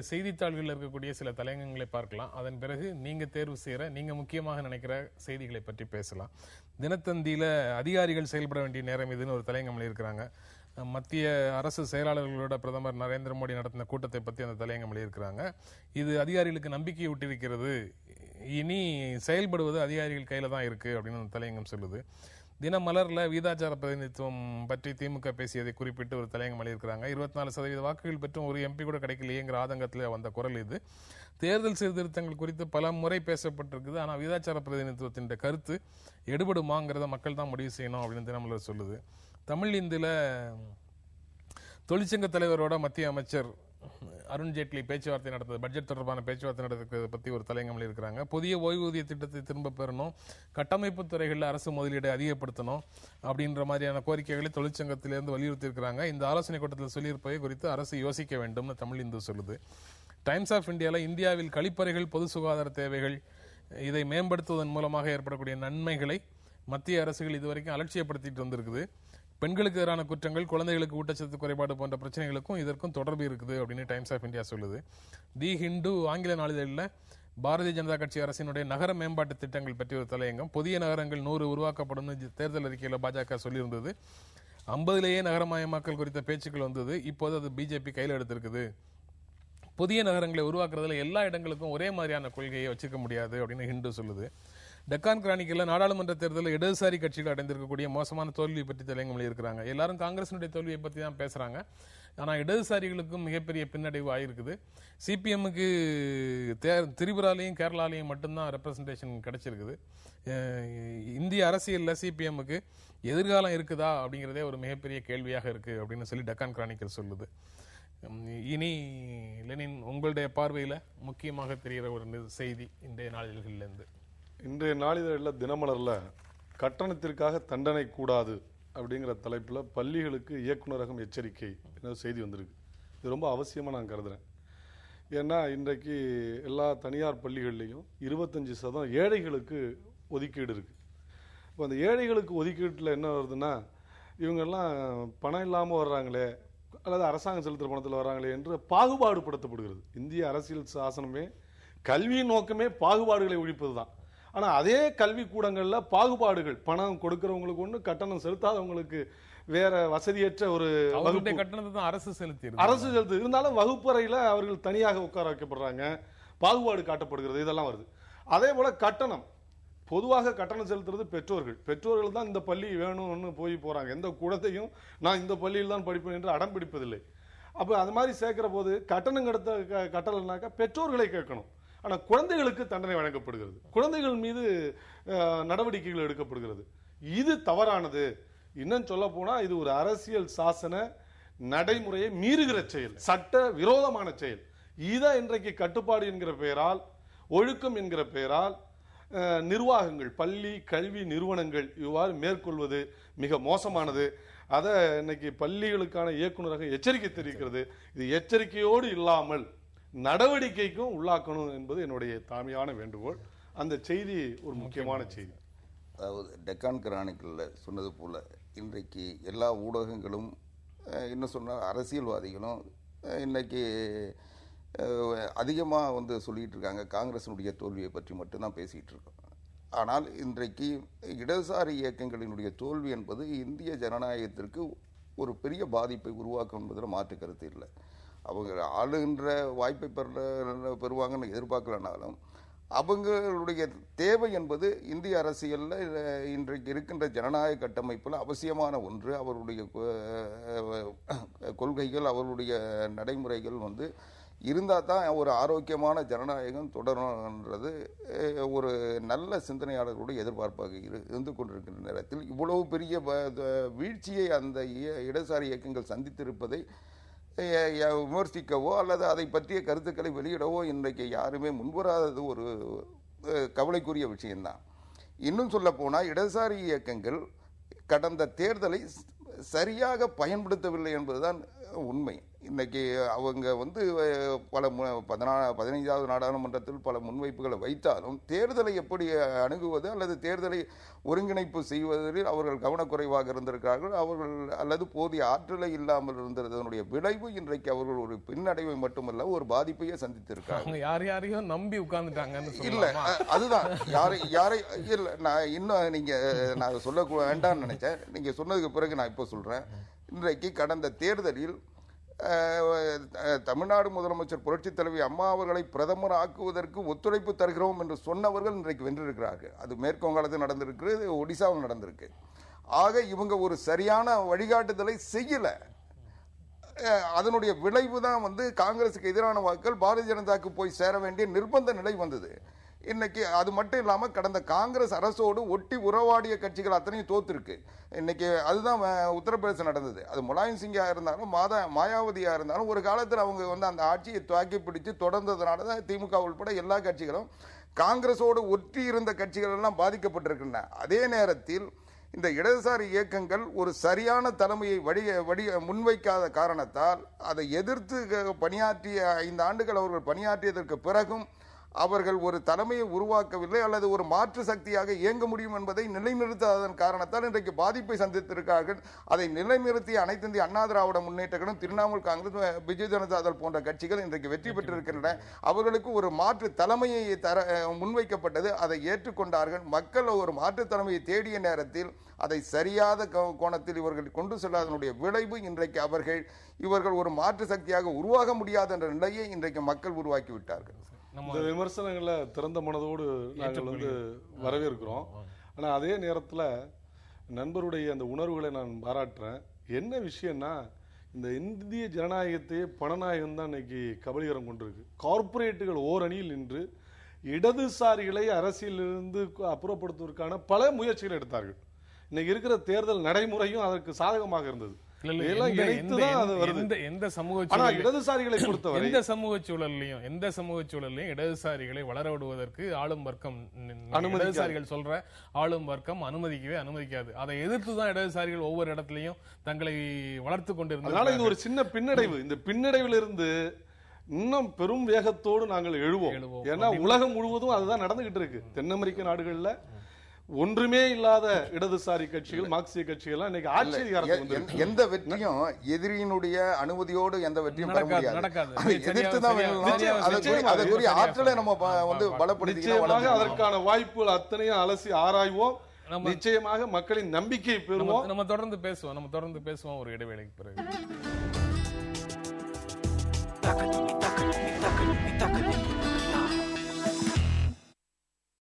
செய்தித்தாள்களில் இருக்கக்கூடிய சில தலையங்கங்களை பார்க்கலாம். அதன் பிறகு நீங்க தேர்வு செய்யற நீங்க முக்கியமாக நினைக்கிற செய்திகளை பற்றி பேசலாம். தினத்தந்தியில அதிகாரிகள் செயல்பட வேண்டிய நேரம் இதுன்னு ஒரு தலையங்கம் எழுதியிருக்கிறாங்க. மத்திய அரசு செயலாளர்களோட பிரதமர் நரேந்திர மோடி நடத்தின கூட்டத்தை பற்றி அந்த தலையங்கம் எழுதியிருக்கிறாங்க. இது அதிகாரிகளுக்கு நம்பிக்கை ஊட்டியிருக்கிறது, இனி செயல்படுவது அதிகாரிகள் கையில தான் இருக்கு அப்படின்னு அந்த தலையங்கம் சொல்லுது. தினமலர்ல வீதாச்சார பிரதிநிதித்துவம் பற்றி திமுக பேசியதை குறிப்பிட்டு ஒரு தலையங்கம் எழுதியிருக்கிறாங்க. 24% வாக்குகள் பெற்றும் ஒரு எம்பி கூட கிடைக்கலையேங்கிற ஆதங்கத்தில் வந்த குரல் இது. தேர்தல் சீர்திருத்தங்கள் குறித்து பல முறை பேசப்பட்டிருக்குது. ஆனால் வீதாச்சார பிரதிநிதித்துவத்தின் கருத்து எடுபடுமாங்கிறத மக்கள் தான் முடிவு செய்யணும் அப்படின்னு தினமலர் சொல்லுது. தமிழ் இந்துல தொழிற்சங்க தலைவரோட மத்திய அமைச்சர் அருண்ஜேட்லி பேச்சுவார்த்தை நடத்தது, பட்ஜெட் தொடர்பான பேச்சுவார்த்தை நடத்துறதை பத்தி ஒரு தலையங்கம் இருக்கிறாங்க. புதிய ஓய்வூதிய திட்டத்தை திரும்ப பெறணும், கட்டமைப்பு துறைகளில் அரசு முதலீடை அதிகப்படுத்தணும் அப்படின்ற மாதிரியான கோரிக்கைகளை தொழிற்சங்கத்திலிருந்து வலியுறுத்தி இருக்கிறாங்க. இந்த ஆலோசனை கூட்டத்தில் சொல்லியிருப்பதை குறித்து அரசு யோசிக்க வேண்டும்னு தமிழ் இந்து சொல்லுது. டைம்ஸ் ஆஃப் இந்தியாவில் கழிப்பறைகள், பொது சுகாதார தேவைகள் இதை மேம்படுத்துவதன் மூலமாக ஏற்படக்கூடிய நன்மைகளை மத்திய அரசுகள் இதுவரைக்கும் அலட்சியப்படுத்திட்டு வந்திருக்குது. பெண்களுக்கு எதிரான குற்றங்கள், குழந்தைகளுக்கு ஊட்டச்சத்து குறைபாடு போன்ற பிரச்சனைகளுக்கும் இதற்கும் தொடர்பு இருக்குது அப்படின்னு டைம்ஸ் ஆஃப் இந்தியா சொல்லுது. தி ஹிந்து ஆங்கில நாளிதழில் பாரதிய ஜனதா கட்சி அரசினுடைய நகர மேம்பாட்டு திட்டங்கள் பற்றி ஒரு தலையங்கம். புதிய நகரங்கள் 100 உருவாக்கப்படும் தேர்தல் அறிக்கையில் பாஜக சொல்லியிருந்தது. 50லேயே நகரமயமாக்கல் குறித்த பேச்சுக்கள் வந்தது. இப்போது அது பிஜேபி கையில் எடுத்திருக்குது. புதிய நகரங்களை உருவாக்குறதுல எல்லா இடங்களுக்கும் ஒரே மாதிரியான கொள்கையை வச்சுக்க முடியாது அப்படின்னு ஹிந்து சொல்லுது. டெக்கான் கிரானிக்கல்ல நாடாளுமன்ற தேர்தலில் இடதுசாரி கட்சிகள் அடைந்திருக்கக்கூடிய மோசமான தோல்வி பற்றி தலையங்கம் எழுதியிருக்கிறாங்க. எல்லாரும் காங்கிரசினுடைய தோல்வியை பற்றி தான் பேசுறாங்க. ஆனா இடதுசாரிகளுக்கும் மிகப்பெரிய பின்னடைவு ஆயிருக்குது. சிபிஎம்முக்கு திரிபுராலையும் கேரளாலையும் மட்டும்தான் ரெப்ரசன்டேஷன் கிடைச்சிருக்குது. இந்திய அரசியல்ல சிபிஎம்முக்கு எதிர்காலம் இருக்குதா அப்படிங்கிறதே ஒரு மிகப்பெரிய கேள்வியாக இருக்கு அப்படின்னு சொல்லி டெக்கான் கிரானிக்கல் சொல்லுது. இனி லெனின், உங்களுடைய பார்வையில முக்கியமாக தெரிகிற ஒரு செய்தி இன்றைய நாளிதழ்களிலிருந்து. இன்றைய நாளிதழில் தினமலர்ல கட்டணத்திற்காக தண்டனை கூடாது அப்படிங்கிற தலைப்புல பள்ளிகளுக்கு இயக்குநரகம் எச்சரிக்கை செய்தி வந்திருக்கு. இது ரொம்ப அவசியமா நான் கருதுறேன். ஏன்னா இன்றைக்கு எல்லா தனியார் பள்ளிகள்லையும் 25% ஏழைகளுக்கு ஒதுக்கீடு இருக்கு. இப்போ அந்த ஏழைகளுக்கு ஒதுக்கீட்டில் என்ன வருதுன்னா, இவங்கெல்லாம் பணம் இல்லாமல் வர்றாங்களே அல்லது அரசாங்கம் செலுத்துகிற பணத்தில் வர்றாங்களே என்று பாகுபாடுபடுத்தப்படுகிறது. இந்திய அரசியல் சாசனமே கல்வியின் நோக்கமே பாகுபாடுகளை ஒழிப்பது தான். ஆனா அதே கல்வி கூடங்கள்ல பாகுபாடுகள், பணம் கொடுக்கிறவங்களுக்கு ஒண்ணு, கட்டணம் செலுத்தாதவங்களுக்கு வேற வசதியற்ற ஒரு கட்டணத்தை தான் அரசு செலுத்தி இருந்தாலும் வகுப்பறையில அவர்கள் தனியாக உட்கார வைக்கப்படுறாங்க, பாகுபாடு காட்டப்படுகிறது, இதெல்லாம் வருது. அதே போல கட்டணம், பொதுவாக கட்டணம் செலுத்துறது பெற்றோர்கள் தான் இந்த பள்ளி வேணும்னு போய் போறாங்க. எந்த கூடத்தையும் நான் இந்த பள்ளியில் தான் படிப்பேன் என்று அடம் பிடிப்பதில்லை. அப்ப அது மாதிரி சேர்க்கிற போது கட்டணம் கட்டலைனாக்கா பெற்றோர்களை கேட்கணும். ஆனா குழந்தைகளுக்கு தண்டனை வழங்கப்படுகிறது, குழந்தைகள் மீது நடவடிக்கைகள் எடுக்கப்படுகிறது. இது தவறானது. இன்னும் சொல்ல போனா இது ஒரு அரசியல் சாசன நடைமுறையை மீறுகிற செயல், சட்ட விரோதமான செயல். இதை இன்றைக்கு கட்டுப்பாடு என்கிற பெயரால், ஒழுக்கம் என்கிற பெயரால் நிர்வாகங்கள், பள்ளி கல்வி நிறுவனங்கள் இவ்வாறு மேற்கொள்வது மிக மோசமானது. அதை இன்னைக்கு பள்ளிகளுக்கான இயக்குநரகம் எச்சரிக்கை தெரிவிக்கிறது. இது எச்சரிக்கையோடு இல்லாமல் நடவடிக்கைக்கும் உள்ளாக்கணும் என்பது என்னுடைய தாழ்மையான வேண்டுகோள். அந்த செய்தி ஒரு முக்கியமான செய்தி. அதாவது டெக்கான் கிரானிக்கல்ல சொன்னது போல இன்றைக்கு எல்லா ஊடகங்களும், இன்னும் சொன்ன அரசியல்வாதிகளும் இன்னைக்கு அதிகமாக சொல்லிட்டு இருக்காங்க. காங்கிரசினுடைய தோல்வியை பற்றி மட்டும்தான் பேசிட்டு இருக்கோம். ஆனால் இன்றைக்கு இடதுசாரி இயக்கங்களினுடைய தோல்வி என்பது இந்திய ஜனநாயகத்திற்கு ஒரு பெரிய பாதிப்பை உருவாக்கும் என்பதில் மாற்று கருத்து இல்லை. அவங்க ஆளுகின்ற வாய்ப்பை பெறுவாங்கன்னு எதிர்பார்க்கலனாலும் அவங்களுடைய தேவை என்பது இந்திய அரசியலில் இன்றைக்கு இருக்கின்ற ஜனநாயக கட்டமைப்பில் அவசியமான ஒன்று. அவருடைய கொள்கைகள், அவருடைய நடைமுறைகள் இருந்தால் தான் ஒரு ஆரோக்கியமான ஜனநாயகம் தொடரும்ன்றது ஒரு நல்ல சிந்தனையாளர்களுடைய எதிர்பார்ப்பாக இருந்து கொண்டிருக்கின்ற நேரத்தில் இவ்வளவு பெரிய வீழ்ச்சியை அந்த இடதுசாரி இயக்கங்கள் சந்தித்திருப்பதை விமர்சிக்கவோ அல்லது அதை பற்றிய கருத்துக்களை வெளியிடவோ இன்றைக்கு யாருமே முன்வராதது ஒரு கவலைக்குரிய விஷயம்தான். இன்னும் சொல்ல போனால் இடதுசாரி இயக்கங்கள் கடந்த தேர்தலை சரியாக பயன்படுத்தவில்லை என்பதுதான் உண்மை. இன்னைக்கு அவங்க வந்து பல 15வது நாடாளுமன்றத்தில் பல முன்வைப்புகளை வைத்தாலும் தேர்தலை எப்படி அணுகுவது அல்லது தேர்தலை ஒருங்கிணைப்பு செய்வதில் அவர்கள் கவனக்குறைவாக இருந்திருக்கிறார்கள். அவர்கள் அல்லது போதிய ஆற்றலை இல்லாமல் இருந்ததனுடைய விளைவு இன்றைக்கு அவர்கள் ஒரு பின்னடைவை மட்டுமல்ல ஒரு பாதிப்பையே சந்தித்திருக்காங்க. யாரையும் நம்பி உட்கார்ந்துட்டாங்கன்னு இல்ல, அதுதான் யாரை இல்ல. நான் இன்னும் நான் சொல்ல வேண்டாம்னு நினைச்சேன். நீங்க சொன்னதுக்கு பிறகு நான் இப்போ சொல்றேன். இன்றைக்கு கடந்த தேர்தலில் தமிழ்நாடு முதலமைச்சர் புரட்சித் தலைவி அம்மா அவர்களை பிரதமர் ஆக்குவதற்கு ஒத்துழைப்பு தருகிறோம் என்று சொன்னவர்கள் இன்றைக்கு வென்றிருக்கிறார்கள். அது மேற்கு வங்காளத்தில் நடந்திருக்கு, ஒடிசாவில் நடந்திருக்கு. ஆக இவங்க ஒரு சரியான வழிகாட்டுதலை செய்யல. அதனுடைய விளைவு தான் வந்து காங்கிரசுக்கு எதிரான வாக்குகள் பாரதிய ஜனதாக்கு போய் சேர வேண்டிய நிர்பந்த நிலை வந்தது. இன்னைக்கு அது மட்டும் இல்லாமல் கடந்த காங்கிரஸ் அரசோடு ஒட்டி உறவாடிய கட்சிகள் அத்தனையும் தோத்துருக்கு. இன்னைக்கு அதுதான் உத்தரப்பிரதேசம் நடந்தது. அது முலாயம் சிங்கா இருந்தாலும் மாயாவதியா இருந்தாலும் ஒரு காலத்தில் அவங்க வந்து அந்த ஆட்சியை தாக்கி பிடிச்சு தொடர்ந்ததுனால தான் திமுக உள்பட எல்லா கட்சிகளும் காங்கிரஸோடு ஒட்டி இருந்த கட்சிகள் எல்லாம் பாதிக்கப்பட்டிருக்கின்றன. அதே நேரத்தில் இந்த இடதுசாரி இயக்கங்கள் ஒரு சரியான தலைமையை முன்வைக்காத காரணத்தால் அதை எதிர்த்து பணியாற்றிய 5 ஆண்டுகள் அவர்கள் பணியாற்றியதற்கு பிறகும் அவர்கள் ஒரு தலைமையை உருவாக்கவில்லை அல்லது ஒரு மாற்று சக்தியாக இயங்க முடியும் என்பதை நிலைநிறுத்தாதன் காரணத்தால் இன்றைக்கு பாதிப்பை சந்தித்திருக்கிறார்கள். அதை நிலைநிறுத்திய அனைத்து இந்திய அண்ணா திராவிட முன்னேற்ற கழகம், திரிணாமுல் காங்கிரஸ், பிஜு ஜனதா தள் போன்ற கட்சிகள் இன்றைக்கு வெற்றி பெற்றிருக்கின்றன. அவர்களுக்கு ஒரு மாற்று தலைமையை முன்வைக்கப்பட்டது, அதை ஏற்றுக்கொண்டார்கள். மக்கள் ஒரு மாற்று தலைமையை தேடிய நேரத்தில் அதை சரியாத கோணத்தில் இவர்கள் கொண்டு செல்லாதனுடைய விளைவு இன்றைக்கு இவர்கள் ஒரு மாற்று சக்தியாக உருவாக முடியாத என்ற நிலையை இன்றைக்கு மக்கள் உருவாக்கி விட்டார்கள். இந்த விமர்சனங்களை திறந்த மனதோடு நாங்கள் வந்து வரவேற்கிறோம். ஆனா அதே நேரத்தில் நண்பருடைய அந்த உணர்வுகளை நான் பாராட்டுறேன். என்ன விஷயம்னா, இந்த இந்திய ஜனநாயகத்தையே பணநாயகம் தான் இன்னைக்கு கபலீகரம் கொண்டிருக்கு. கார்பரேட்டுகள் ஓரணியில் நின்று இடதுசாரிகளை அரசியலிருந்து அப்புறப்படுத்துவதற்கான பல முயற்சிகள் எடுத்தார்கள். இன்னைக்கு இருக்கிற தேர்தல் நடைமுறையும் அதற்கு சாதகமாக இருந்தது. எந்த சமூக சூழல்லையும் இடதுசாரிகளை வளர விடுவதற்கு ஆளும் வர்க்கம், இடதுசாரிகள் சொல்ற ஆளும் வர்க்கம் அனுமதிக்காது. அதை எதிர்த்துதான் இடதுசாரிகள் ஒவ்வொரு இடத்துலயும் தங்களை வளர்த்து கொண்டிருந்தாங்க. இது ஒரு சின்ன பின்னடைவு. இந்த பின்னடைவில் இருந்து இன்னும் பெரும் வேகத்தோடு நாங்கள் எழுவோம். ஏன்னா உலகம் முழுவதும் அதுதான் நடந்துகிட்டு இருக்கு. தென் அமெரிக்க நாடுகள்ல ஒன்றுமே இல்லாத இடதுசாரி கட்சிகள், மார்க்சிய கட்சிகள் இன்னைக்கு ஆட்சி அதிகாரத்துக்கு எந்த வெற்றியும் எதிரியினுடைய அனுமதியோடு எந்த வெற்றியும் பெற முடியாது. எதிர்த்து தான் அதற்குரிய ஆற்றலை நம்ம வந்து பலப்படுத்தி அதற்கான வாய்ப்புகள் அத்தனையும் அலசி ஆராய்வோம். நிச்சயமாக மக்களின் நம்பிக்கை பெறுவோம். நம்ம தொடர்ந்து பேசுவோம் ஒரு இடைவேளைக்கு பிறகு.